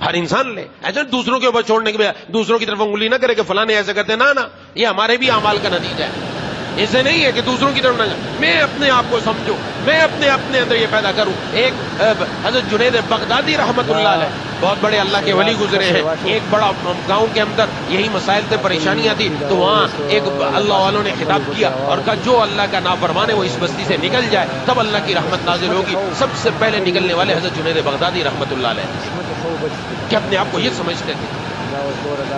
ہر انسان لے. ایسا دوسروں کے اوپر چھوڑنے کے بجائے دوسروں کی طرف انگلی نہ کرے کہ فلاں ایسا کرتے. نہ یہ ہمارے بھی اعمال کا نتیجہ ہے. ایسے نہیں ہے کہ دوسروں کی طرف نہ جائے. میں اپنے آپ کو سمجھوں, میں اپنے اندر یہ پیدا کروں. ایک حضرت جنید بغدادی رحمت اللہ علیہ بہت بڑے اللہ کے ولی گزرے ہیں. ایک بڑا گاؤں کے اندر یہی مسائل تھے, پریشانیاں تھی, تو وہاں ایک اللہ والوں نے خطاب کیا اور کہا جو اللہ کا نافرمان ہے وہ اس بستی سے نکل جائے تب اللہ کی رحمت نازل ہوگی. سب سے پہلے نکلنے والے حضرت جنید بغدادی رحمت اللہ علیہ کہ اپنے آپ کو یہ سمجھتے تھے.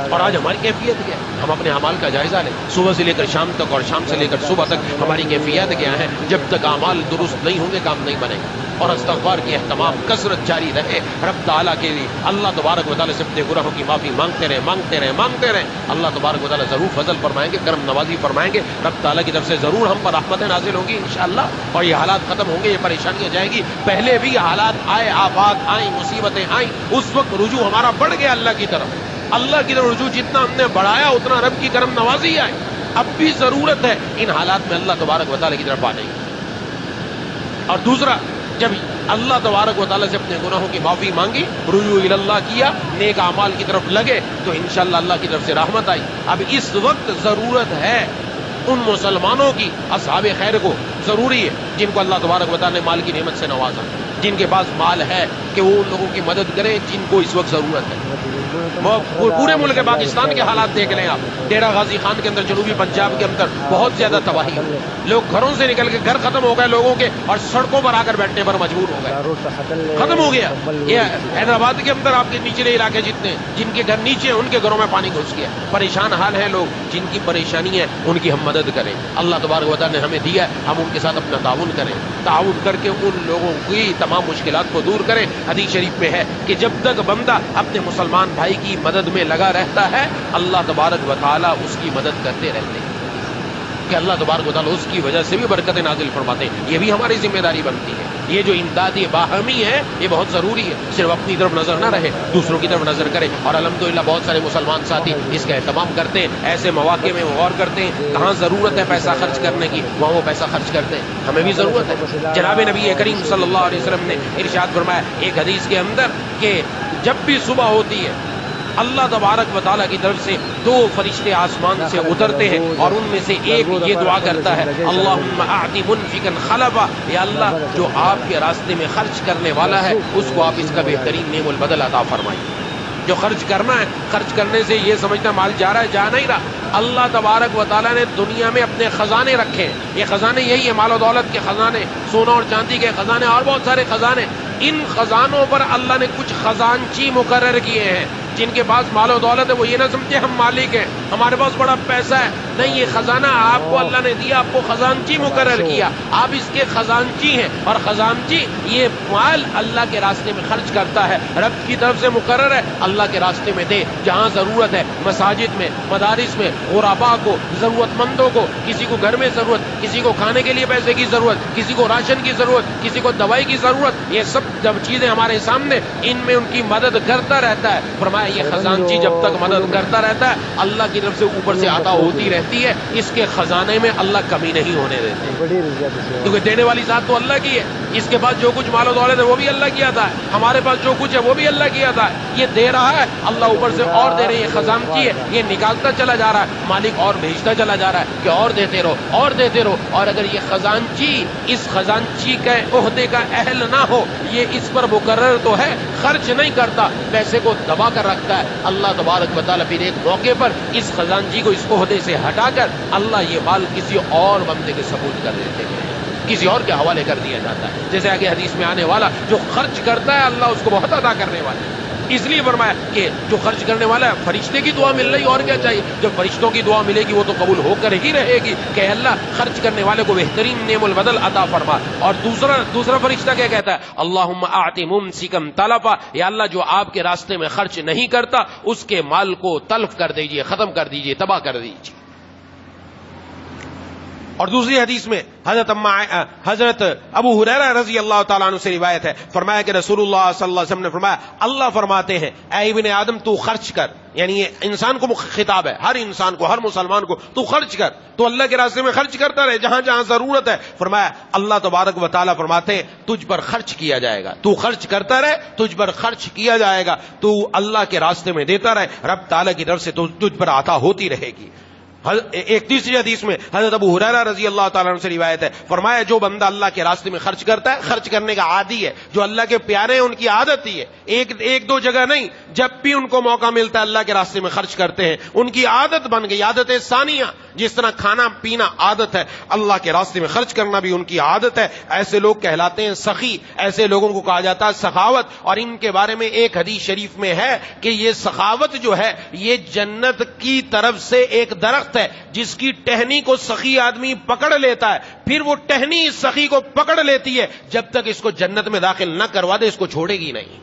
اور آج ہماری کیفیت کیا ہے؟ ہم اپنے اعمال کا جائزہ لیں. صبح سے لے کر شام تک اور شام سے لے کر صبح تک ہماری کیفیت کیا ہے؟ جب تک اعمال درست نہیں ہوں گے کام نہیں بنے گا. اور استغفار کی اہتمام کثرت جاری رہے رب تعالیٰ کے لیے. اللہ تبارک و تعالیٰ سے اپنے گناہوں کی معافی مانگتے رہیں. اللہ تبارک و تعالیٰ ضرور فضل فرمائیں گے, کرم نوازی فرمائیں گے. رب تعالیٰ کی طرف سے ضرور ہم پر رحمتیں نازل ہوں گی انشاءاللہ, اور یہ حالات ختم ہوں گے, یہ پریشانیاں جائیں گی. پہلے بھی یہ حالات آئے, آفات آئیں, مصیبتیں آئیں, اس وقت رجوع ہمارا بڑھ گیا اللہ کی طرف. اللہ کی طرف رجوع جتنا ہم نے بڑھایا اتنا رب کی کرم نوازی آئے. اب بھی ضرورت ہے ان حالات میں اللہ تبارک و تعالیٰ کی طرف آنے کی. اور دوسرا, جب اللہ تبارک و تعالیٰ سے اپنے گناہوں کی معافی مانگی, رجوع اللہ کیا, نیک اعمال کی طرف لگے, تو انشاءاللہ اللہ کی طرف سے رحمت آئی. اب اس وقت ضرورت ہے ان مسلمانوں کی, اصحاب خیر کو ضروری ہے جن کو اللہ تبارک و تعالیٰ نے مال کی نعمت سے نوازا, جن کے پاس مال ہے کہ وہ ان لوگوں کی مدد کریں جن کو اس وقت ضرورت ہے. پورے ملک پاکستان کے حالات دیکھ لیں آپ. ڈیرہ غازی خان کے اندر جنوبی پنجاب کے اندر بہت زیادہ تباہی, لوگ گھروں سے نکل کے, گھر ختم ہو گئے لوگوں کے, اور سڑکوں پر آ کر بیٹھنے پر مجبور ہو گئے, ختم ہو گیا. یہ حیدرآباد کے اندر آپ کے نچلے علاقے جتنے جن کے گھر نیچے ان کے گھروں میں پانی گھس گیا. پریشان حال ہیں لوگ, جن کی پریشانی ہے ان کی ہم مدد کریں. اللہ تبارک و تعالیٰ نے ہمیں دیا ہے, ہم ان کے ساتھ اپنا تعاون کریں, تعاون کر کے ان لوگوں کی تمام مشکلات کو دور کریں. حدیث شریف میں ہے کہ جب تک بندہ اپنے مسلمان بھائی کی مدد میں لگا رہتا ہے اللہ تبارک و تعالیٰ اس کی مدد کرتے رہتے ہیں, کہ اللہ تبارک و تعالیٰ اس کی وجہ سے بھی برکتیں نازل فرماتے ہیں. یہ بھی ہماری ذمہ داری بنتی ہے. یہ جو امداد باہمی ہے یہ بہت ضروری ہے. صرف اپنی طرف نظر نہ رہے, دوسروں کی طرف نظر کرے. اور الحمدللہ بہت سارے مسلمان ساتھی اس کا اہتمام کرتے ہیں. ایسے مواقع میں وہ غور کرتے ہیں کہاں ضرورت ہے پیسہ خرچ کرنے کی, وہاں وہ پیسہ خرچ کرتے ہیں. ہمیں بھی ضرورت ہے. جناب نبی کریم صلی اللہ علیہ وسلم نے ارشاد فرمایا ایک حدیث کے اندر کہ جب بھی صبح ہوتی ہے اللہ تبارک و تعالیٰ کی طرف سے 2 فرشتے آسمان سے اترتے ہیں, اور ان میں سے ایک یہ دعا کرتا ہے اللہم اعطی منفقا خلفا, یا اللہ جو آپ کے راستے میں خرچ کرنے والا ہے اس کو آپ اس کا بہترین نعم البدل عطا فرمائیں. جو خرچ کرنا ہے, خرچ کرنے سے یہ سمجھنا مال جا رہا ہے, جا نہیں رہا. اللہ تبارک و تعالیٰ نے دنیا میں اپنے خزانے رکھے ہیں. یہ خزانے یہی ہیں, مال و دولت کے خزانے, سونا اور چاندی کے خزانے, اور بہت سارے خزانے. ان خزانوں پر اللہ نے کچھ خزانچی مقرر کیے ہیں. جن کے پاس مال و دولت ہے وہ یہ نہ سمجھے ہم مالک ہیں, ہمارے پاس بڑا پیسہ ہے. نہیں, یہ خزانہ آپ کو اللہ نے دیا, آپ کو خزانچی مقرر کیا, آپ اس کے خزانچی ہیں. اور خزانچی یہ مال اللہ کے راستے میں خرچ کرتا ہے, رب کی طرف سے مقرر ہے اللہ کے راستے میں دے. جہاں ضرورت ہے, مساجد میں, مدارس میں, غرباء کو, ضرورت مندوں کو, کسی کو گھر میں ضرورت, کسی کو کھانے کے لیے پیسے کی ضرورت, کسی کو راشن کی ضرورت, کسی کو دوائی کی ضرورت, یہ سب جب چیزیں ہمارے سامنے, ان میں ان کی مدد کرتا رہتا ہے. فرمایا یہ خزانچی جب تک مدد کرتا رہتا ہے اللہ کی طرف سے اوپر سے عطا ہوتی رہتی ہے. اس کے خزانے میں اللہ کمی نہیں ہونے دیتے, کیونکہ دینے والی ذات تو اللہ کی ہے. اس کے پاس جو کچھ مال و دولت ہے وہ بھی اللہ کی عطا ہے, ہمارے پاس جو کچھ ہے وہ بھی اللہ کی عطا ہے. یہ دے رہا ہے اللہ اوپر سے اور دے رہے. یہ خزانچی ہے, یہ نکالتا چلا جا رہا ہے, مالک اور بھیجتا چلا جا رہا ہے کہ اور دیتے رہو, اور دیتے رہو. اور اگر یہ خزانچی اس خزانچی کے عہدے کا اہل نہ ہو, یہ اس پر مقرر تو ہے, خرچ نہیں کرتا, پیسے کو دبا کر رکھتا ہے, اللہ تبارک و تعالیٰ پھر ایک موقع پر اس خزانچی کو اس عہدے سے ہٹا کر اللہ یہ مال کسی اور بندے کے سپرد کر دیتے ہیں, کسی اور کے حوالے کر دیا جاتا ہے. جیسے آگے حدیث میں آنے والا جو خرچ کرتا ہے اللہ اس کو بہت عطا کرنے والا ہے. اس لیے فرمایا کہ جو خرچ کرنے والا ہے فرشتے کی دعا مل رہی, اور کیا چاہیے. جب فرشتوں کی دعا ملے گی وہ تو قبول ہو کر ہی رہے گی کہ اللہ خرچ کرنے والے کو بہترین نعم البدل عطا فرما. اور دوسرا فرشتہ کیا کہتا ہے اللہم اعطی ممسکا تلفا, یا اللہ جو آپ کے راستے میں خرچ نہیں کرتا اس کے مال کو تلف کر دیجئے, ختم کر دیجئے, تباہ کر دیجئے. اور دوسری حدیث میں حضرت ابو ہریرہ رضی اللہ تعالیٰ عنہ سے روایت ہے، فرمایا کہ رسول اللہ صلی اللہ علیہ وسلم نے فرمایا اللہ فرماتے ہیں اے ابن آدم تو خرچ کر، یعنی یہ انسان کو خطاب ہے، ہر انسان کو، ہر مسلمان کو، تو خرچ کر، تو اللہ کے راستے میں خرچ کرتا رہے جہاں جہاں ضرورت ہے۔ فرمایا اللہ تبارک و تعالیٰ فرماتے ہیں تجھ پر خرچ کیا جائے گا، تو خرچ کرتا رہے تجھ پر خرچ کیا جائے گا، تو اللہ کے راستے میں دیتا رہے رب تعالیٰ کی طرف سے تجھ پر عطا ہوتی رہے گی۔ ایک تیسری حدیث میں حضرت ابو ہریرہ رضی اللہ تعالیٰ عنہ سے روایت ہے، فرمایا جو بندہ اللہ کے راستے میں خرچ کرتا ہے، خرچ کرنے کا عادی ہے، جو اللہ کے پیارے ہیں ان کی عادت ہی ہے، ایک دو جگہ نہیں، جب بھی ان کو موقع ملتا ہے اللہ کے راستے میں خرچ کرتے ہیں، ان کی عادت بن گئی، عادت ثانیہ، جس طرح کھانا پینا عادت ہے، اللہ کے راستے میں خرچ کرنا بھی ان کی عادت ہے۔ ایسے لوگ کہلاتے ہیں سخی، ایسے لوگوں کو کہا جاتا ہے سخاوت، اور ان کے بارے میں ایک حدیث شریف میں ہے کہ یہ سخاوت جو ہے یہ جنت کی طرف سے ایک درخت ہے جس کی ٹہنی کو سخی آدمی پکڑ لیتا ہے، پھر وہ ٹہنی اس سخی کو پکڑ لیتی ہے، جب تک اس کو جنت میں داخل نہ کروا دے اس کو چھوڑے گی نہیں۔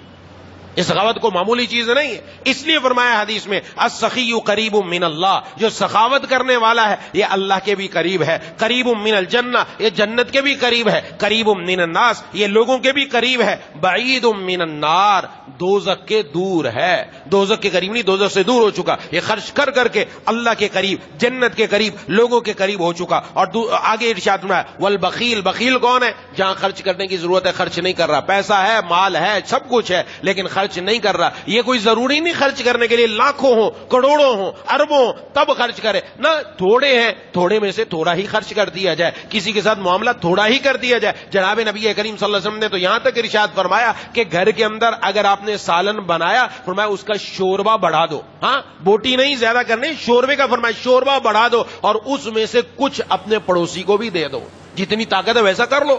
اس سخاوت کو معمولی چیز نہیں ہے، اس لیے فرمایا حدیث میں السخی قریب من اللہ، جو سخاوت کرنے والا ہے یہ اللہ کے بھی قریب ہے، قریب من الجنہ یہ جنت کے بھی قریب ہے، قریب من الناس یہ لوگوں کے بھی قریب ہے، بعید من النار دوزخ کے دور ہے، دوزخ کے قریب نہیں، دوزخ سے دور ہو چکا، یہ خرچ کر کر کے اللہ کے قریب، جنت کے قریب، لوگوں کے قریب ہو چکا۔ اور آگے ارشاد میں والبخیل، بخیل کون ہے؟ جہاں خرچ کرنے کی ضرورت ہے خرچ نہیں کر رہا، پیسہ ہے، مال ہے، سب کچھ ہے، لیکن خرچ نہیں کر رہا۔ یہ کوئی ضروری نہیں خرچ کرنے کے لیے لاکھوں ہوں، کروڑوں ہوں، اربوں تب خرچ کرے، نہ تھوڑے ہیں، تھوڑے میں سے تھوڑا ہی خرچ کر دیا جائے، کسی کے ساتھ معاملہ تھوڑا ہی کر دیا جائے۔ جناب نبی کریم صلی اللہ علیہ وسلم نے تو یہاں تک ارشاد فرمایا کہ گھر کے اندر اگر آپ نے سالن بنایا، فرمایا اس کا شوربہ بڑھا دو، ہاں بوٹی نہیں زیادہ کرنے، شوربے کا فرمایا شوربہ بڑھا دو، اور اس میں سے کچھ اپنے پڑوسی کو بھی دے دو، جتنی طاقت ہے ویسا کر لو،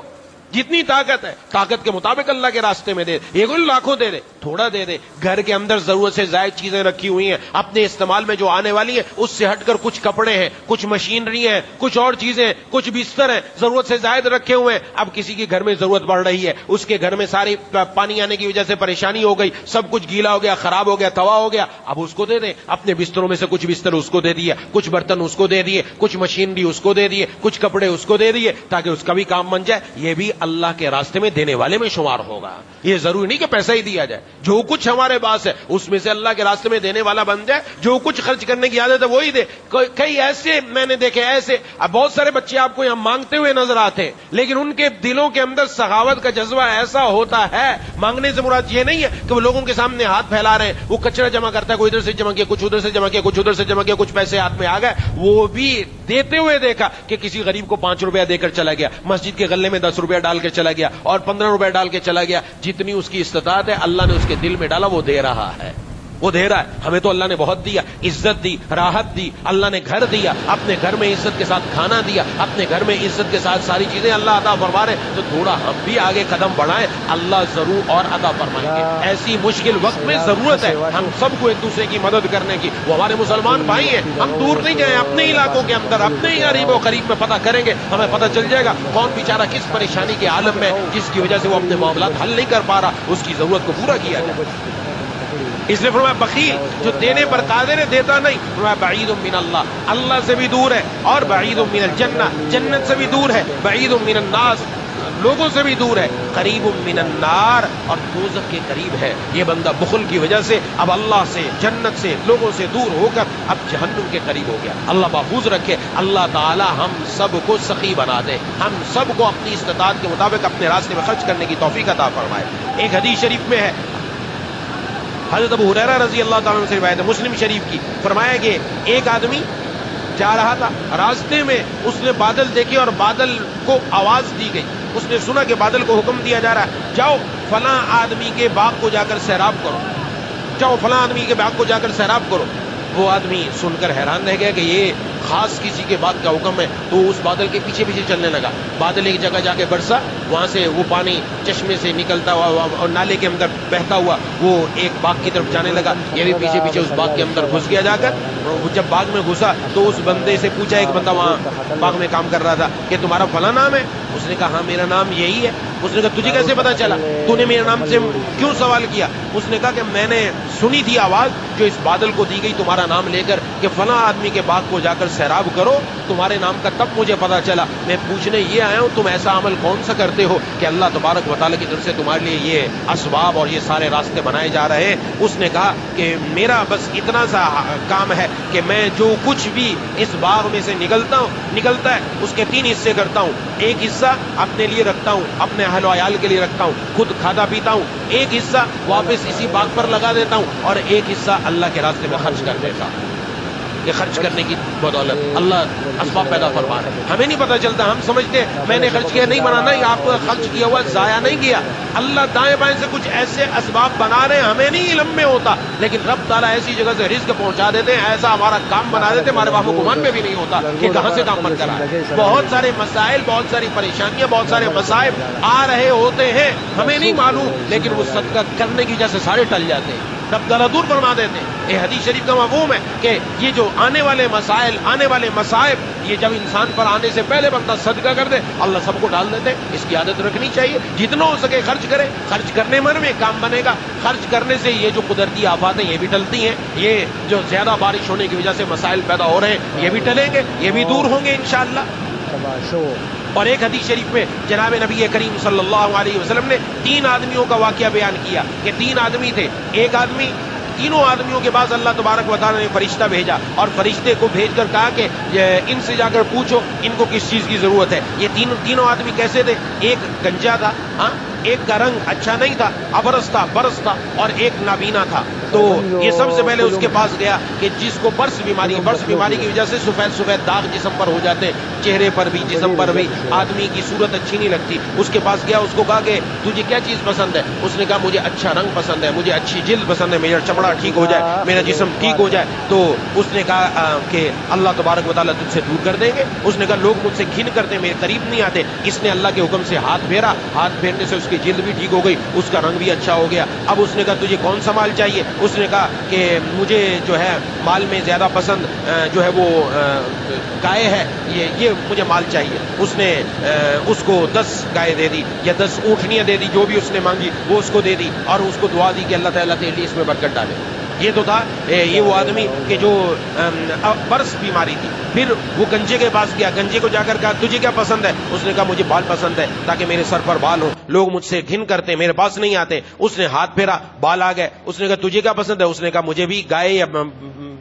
جتنی طاقت ہے طاقت کے مطابق اللہ کے راستے میں دے، یہ کوئی لاکھوں دے دے، تھوڑا دے دے۔ گھر کے اندر ضرورت سے زائد چیزیں رکھی ہوئی ہیں اپنے استعمال میں جو آنے والی ہیں، اس سے ہٹ کر کچھ کپڑے ہیں، کچھ مشینری ہیں، کچھ اور چیزیں ہیں، کچھ بستر ہیں ضرورت سے زائد رکھے ہوئے ہیں، اب کسی کے گھر میں ضرورت پڑ رہی ہے، اس کے گھر میں ساری پانی آنے کی وجہ سے پریشانی ہو گئی، سب کچھ گیلا ہو گیا، خراب ہو گیا، تباہ ہو گیا، اب اس کو دے دیں، اپنے بستروں میں سے کچھ بستر اس کو دے دیے، کچھ برتن اس کو دے دیے، کچھ مشینری اس کو دے دیے، کچھ کپڑے اس کو دے دیے، تاکہ اس کا بھی کام بن جائے، یہ بھی اللہ کے راستے میں دینے والے میں شمار ہوگا۔ یہ ضروری نہیں کہ پیسہ ہی دیا جائے، جو کچھ ہمارے پاس ہے اس میں سے اللہ کے راستے میں دینے والا بن جائے، جو کچھ خرچ کرنے کی عادت ہے وہی دے۔ کئی ایسے میں نے دیکھے، ایسے اب بہت سارے بچے آپ کو یہاں مانگتے ہوئے نظر آتے ہیں، لیکن ان کے دلوں کے اندر سخاوت کا جذبہ ایسا ہوتا ہے، مانگنے سے مراد یہ نہیں ہے کہ وہ لوگوں کے سامنے ہاتھ پھیلا رہے ہیں، وہ کچرا جمع کرتا ہے، کوئی ادھر سے جمع کیا، کچھ ادھر سے جمع کیا، کچھ ادھر سے جمع کیا، کچھ پیسے ہاتھ میں آ گئے، وہ بھی دیتے ہوئے دیکھا کہ کسی غریب کو 5 روپیہ دے کر چلا گیا، مسجد کے غلے میں 10 روپیہ ڈال کے چلا گیا، اور 15 روپے ڈال کے چلا گیا، جتنی اس کی استطاعت ہے اللہ نے اس کے دل میں ڈالا وہ دے رہا ہے، وہ دے رہا ہے۔ ہمیں تو اللہ نے بہت دیا، عزت دی، راحت دی، اللہ نے گھر دیا، اپنے گھر میں عزت کے ساتھ کھانا دیا، اپنے گھر میں عزت کے ساتھ ساری چیزیں اللہ عطا فرما رہے، تو تھوڑا ہم بھی آگے قدم بڑھائیں، اللہ ضرور اور عطا فرمائیں گے۔ ایسی مشکل وقت میں ضرورت ہے ہم سب کو ایک دوسرے کی مدد کرنے کی، وہ ہمارے مسلمان بھائی ہیں، ہم دور نہیں جائیں، اپنے علاقوں کے اندر اپنے ہی قریب و قریب میں پتہ کریں گے، ہمیں پتہ چل جائے گا کون بیچارہ کس پریشانی کے عالم میں، جس کی وجہ سے وہ اپنے معاملات حل نہیں کر پا رہا، اس کی ضرورت کو پورا کیا جائے۔ اس لیے فرمایا بخیل جو دینے پر قادر ہے دیتا نہیں، فرمایا بعید من اللہ، اللہ سے بھی دور ہے، اور بعید من الجنہ جنت سے بھی دور ہے، بعید من الناس لوگوں سے بھی دور ہے، قریب من النار اور دوزخ کے قریب ہے۔ یہ بندہ بخل کی وجہ سے اب اللہ سے، جنت سے، لوگوں سے دور ہو کر اب جہنم کے قریب ہو گیا۔ اللہ محفوظ رکھے، اللہ تعالی ہم سب کو سخی بنا دے، ہم سب کو اپنی استطاعت کے مطابق اپنے راستے میں خرچ کرنے کی توفیق عطا فرمائے۔ ایک حدیث شریف میں ہے، حضرت ابو ہریرہ رضی اللہ تعالیٰ عنہ سے روایت ہے مسلم شریف کی، فرمایا کہ ایک آدمی جا رہا تھا، راستے میں اس نے بادل دیکھے اور بادل کو آواز دی گئی، اس نے سنا کہ بادل کو حکم دیا جا رہا ہے جاؤ فلاں آدمی کے باغ کو جا کر سیراب کرو، جاؤ فلاں آدمی کے باغ کو جا کر سیراب کرو۔ وہ آدمی سن کر حیران رہ گیا کہ یہ خاص کسی کے بات کا حکم ہے، تو اس بادل کے پیچھے پیچھے چلنے لگا۔ بادل ایک جگہ جا کے برسا، وہاں سے وہ پانی چشمے سے نکلتا ہوا اور نالے کے اندر بہتا ہوا وہ ایک باغ کی طرف جانے لگا، یہ بھی پیچھے پیچھے اس باغ کے اندر گھس گیا جا کر۔ جب باغ میں گھسا تو اس بندے سے پوچھا، ایک بندہ وہاں باغ میں کام کر رہا تھا، کہ تمہارا فلاں نام ہے؟ اس نے کہا ہاں میرا نام یہی ہے۔ اس نے کہا تجھے کیسے پتا چلا؟ تو نے میرے نام سے کیوں سوال کیا؟ اس نے کہا کہ میں نے سنی تھی آواز جو اس بادل کو دی گئی تمہارا نام لے کر کہ فلاں آدمی کے باغ کو جا کر سیراب کرو, تمہارے نام کا تب مجھے پتا چلا. میں پوچھنے یہ آیا ہوں تم ایسا عمل کون سا کرتے ہو کہ اللہ تبارک و تعالیٰ کی طرف سے تمہارے لیے یہ اسباب اور یہ سارے راستے بنائے جا رہے ہیں. اس نے کہا کہ میرا بس اتنا سا کام ہے کہ میں جو کچھ بھی اس باغ میں سے نکلتا ہے اس کے 3 حصے کرتا ہوں. ایک حصہ اپنے لیے رکھتا ہوں, اپنے اہل و عیال کے لیے رکھتا ہوں, خود کھاتا پیتا ہوں. ایک حصہ واپس اسی باغ پر لگا دیتا ہوں, اور ایک حصہ اللہ کے راستے میں خرچ کر دیتا ہوں. یہ خرچ کرنے کی بدولت اللہ اسباب پیدا فرما ہے. ہمیں نہیں پتہ چلتا, ہم سمجھتے میں نے خرچ کیا, نہیں بنانا, یہ آپ کو خرچ کیا ہوا ضائع نہیں کیا. اللہ دائیں بائیں سے کچھ ایسے اسباب بنا رہے ہیں, ہمیں نہیں علم میں ہوتا, لیکن رب تعالیٰ ایسی جگہ سے رزق پہنچا دیتے ہیں, ایسا ہمارا کام بنا دیتے, ہمارے وہم و گمان میں بھی نہیں ہوتا کہ کہاں سے کام بن کر آئے. بہت سارے مسائل, بہت ساری پریشانیاں, بہت سارے مصائب آ رہے ہوتے ہیں, ہمیں نہیں معلوم, لیکن وہ صدقہ کرنے کی وجہ سے سارے ٹل جاتے ہیں, رب تعالیٰ دور فرما دیتے ہیں. یہ حدیث شریف کا مفہوم ہے کہ یہ جو آنے والے مسائل, آنے والے مصائب, یہ جب انسان پر آنے سے پہلے بندہ صدقہ کر دے, اللہ سب کو ڈال دیتے. اس کی عادت رکھنی چاہیے, جتنا ہو سکے خرچ کرے. خرچ کرنے میں کام بنے گا. خرچ کرنے سے یہ جو قدرتی آفات ہیں یہ بھی ٹلتی ہیں, یہ جو زیادہ بارش ہونے کی وجہ سے مسائل پیدا ہو رہے ہیں یہ بھی ٹلیں گے, یہ بھی دور ہوں گے انشاءاللہ. اور ایک حدیث شریف میں جناب نبی کریم صلی اللہ علیہ وسلم نے 3 آدمیوں کا واقعہ بیان کیا کہ 3 آدمی تھے. ایک آدمی, تینوں آدمیوں کے بعد اللہ تبارک و تعالیٰ نے فرشتہ بھیجا, اور فرشتے کو بھیج کر کہا کہ ان سے جا کر پوچھو ان کو کس چیز کی ضرورت ہے. یہ تینوں آدمی کیسے تھے؟ ایک گنجا تھا, ایک کا رنگ اچھا نہیں تھا, ابرص تھا, برص تھا, اور ایک نابینا تھا. تو یہ سب سے پہلے اس کے پاس گیا کہ جس کو برص بیماری کی وجہ سے سفید داغ جسم پر ہو جاتے ہیں, چہرے پر بھی جسم پر بھی, آدمی کی صورت اچھی نہیں لگتی. اس کے پاس گیا, اس کو کہا کہ تجھے کیا چیز پسند ہے؟ اس نے کہا مجھے اچھا رنگ پسند ہے, مجھے اچھی جلد پسند ہے, میرا چمڑا ٹھیک ہو جائے, میرا جسم ٹھیک ہو جائے. تو اس نے کہا کہ اللہ تبارک و تعالیٰ تجھ سے دور کر دیں گے. اس نے کہا لوگ مجھ سے گھن کرتے ہیں, میرے قریب نہیں آتے. اس نے اللہ کے حکم سے ہاتھ پھیرا, ہاتھ پھیرنے سے اس کی جلد بھی ٹھیک ہو گئی, اس کا رنگ بھی اچھا ہو گیا. اب اس نے کہا تجھے کون سا مال چاہیے؟ اس نے کہا کہ مجھے جو ہے مال میں زیادہ پسند جو ہے وہ گائے ہے, یہ مجھے مال چاہیے. اس نے اس کو 10 گائے دے دی یا 10 اونٹنیاں دے دی, جو بھی اس نے مانگی وہ اس کو دے دی, اور اس کو دعا دی کہ اللہ تعالیٰ تیرے لیے اس میں برکت ڈالے. یہ تو تھا یہ وہ آدمی کہ جو برص بیماری تھی. پھر وہ گنجے کے پاس گیا, گنجے کو جا کر کہا تجھے کیا پسند ہے؟ اس نے کہا مجھے بال پسند ہے تاکہ میرے سر پر بال ہو, لوگ مجھ سے گھن کرتے, میرے پاس نہیں آتے. اس نے ہاتھ پھیرا, بال آ گئے. اس نے کہا تجھے کیا پسند ہے؟ اس نے کہا مجھے بھی گائے یا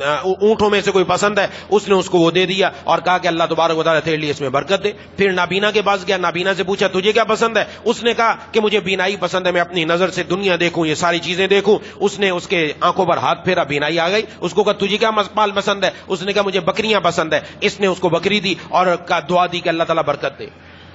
اونٹوں میں سے کوئی پسند ہے. اس نے اس کو وہ دے دیا اور کہا کہ اللہ تبارک و تعالیٰ تیرے لیے اس میں برکت دے. پھر نابینا کے پاس گیا, نابینا سے پوچھا تجھے کیا پسند ہے؟ اس نے کہا کہ مجھے بینائی پسند ہے, میں اپنی نظر سے دنیا دیکھوں, یہ ساری چیزیں دیکھوں. اس نے اس کے آنکھوں پر ہاتھ پھیرا, بینائی آ گئی. اس کو کہا تجھے کیا مال پسند ہے؟ اس نے کہا مجھے بکریاں پسند ہے. اس نے اس کو بکری دی اور دعا دی کہ اللہ تعالیٰ برکت دے.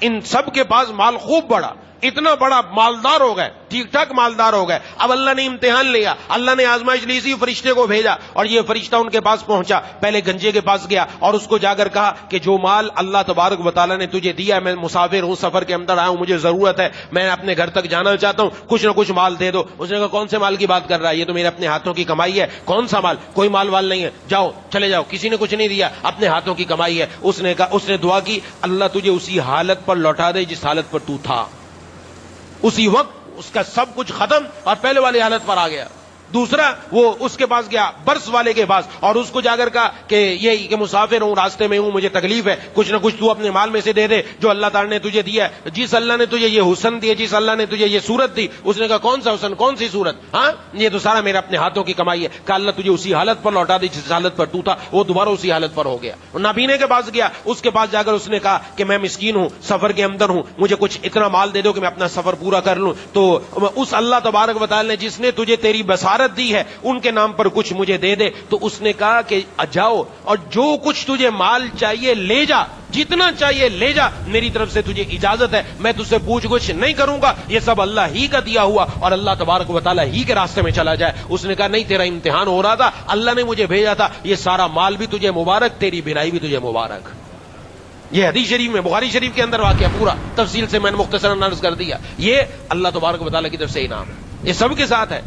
ان سب کے پاس مال خوب بڑا, اتنا بڑا مالدار ہو گئے, ٹھیک ٹھاک مالدار ہو گئے. اب اللہ نے امتحان لیا, اللہ نے آزمائش لی, اسی فرشتے کو بھیجا, اور یہ فرشتہ ان کے پاس پہنچا. پہلے گنجے کے پاس گیا اور اس کو جا کر کہا کہ جو مال اللہ تبارک و تعالیٰ نے تجھے دیا ہے, میں مسافر ہوں, سفر کے اندر آیا ہوں, مجھے ضرورت ہے, میں اپنے گھر تک جانا چاہتا ہوں, کچھ نہ کچھ مال دے دو. اس نے کہا کون سے مال کی بات کر رہا ہے؟ یہ تو میرے اپنے ہاتھوں کی کمائی ہے. کون سا مال؟ کوئی مال وال نہیں ہے, جاؤ چلے جاؤ, کسی نے کچھ نہیں دیا, اپنے ہاتھوں کی کمائی ہے. اس نے کہا, اس نے دعا کی اللہ تجھے اسی حالت پر لوٹا دے جس حالت پر تو تھا. اسی وقت اس کا سب کچھ ختم اور پہلے والی حالت پر آ گیا. دوسرا وہ اس کے پاس گیا, برص والے کے پاس, اور اس کو جا کر کہا کہ یہ کہ مسافر ہوں, راستے میں ہوں, مجھے تکلیف ہے, کچھ نہ کچھ تو اپنے مال میں سے دے دے جو اللہ تعالیٰ نے تجھے دیا ہے. جس اللہ نے تجھے یہ حسن دیا, جس اللہ نے تجھے یہ صورت دی. اس نے کہا کون سا حسن, کون سی صورت؟ ہاں یہ تو سارا میرے اپنے ہاتھوں کی کمائی ہے. کہ اللہ تجھے اسی حالت پر لوٹا دی جس حالت پر تو تھا. وہ دوبارہ اسی حالت پر ہو گیا. نابینے کے پاس گیا, اس کے پاس جا کر اس نے کہا کہ میں مسکین ہوں, سفر کے اندر ہوں, مجھے کچھ اتنا مال دے دو کہ میں اپنا سفر پورا کر لوں. تو اس اللہ تبارک و تعالیٰ نے جس نے تجھے تیری بصارت دی ہے ان کے نام پر کچھ مجھے دے دے. تو اس نے کہا کہ جاؤ اور جو کچھ تجھے مال چاہیے لے جا, جتنا چاہیے لے جا, میری طرف سے تجھے اجازت ہے, میں تجھ سے پوچھ گچھ نہیں کروں گا, یہ سب اللہ ہی کا دیا ہوا اور اللہ تبارک و تعالیٰ ہی کے راستے میں چلا جائے. اس نے کہا نہیں, تیرا امتحان ہو رہا تھا, اللہ نے مجھے بھیجا تھا, یہ سارا مال بھی تجھے مبارک, تیری بینائی بھی تجھے مبارک. یہ حدیث شریف میں, بخاری شریف کے اندر واقعہ پورا تفصیل سے میں نے مختصراً عرض کر دیا. یہ اللہ تبارک و تعالیٰ کی طرف سے انعام ہے, یہ سب کے ساتھ ہے.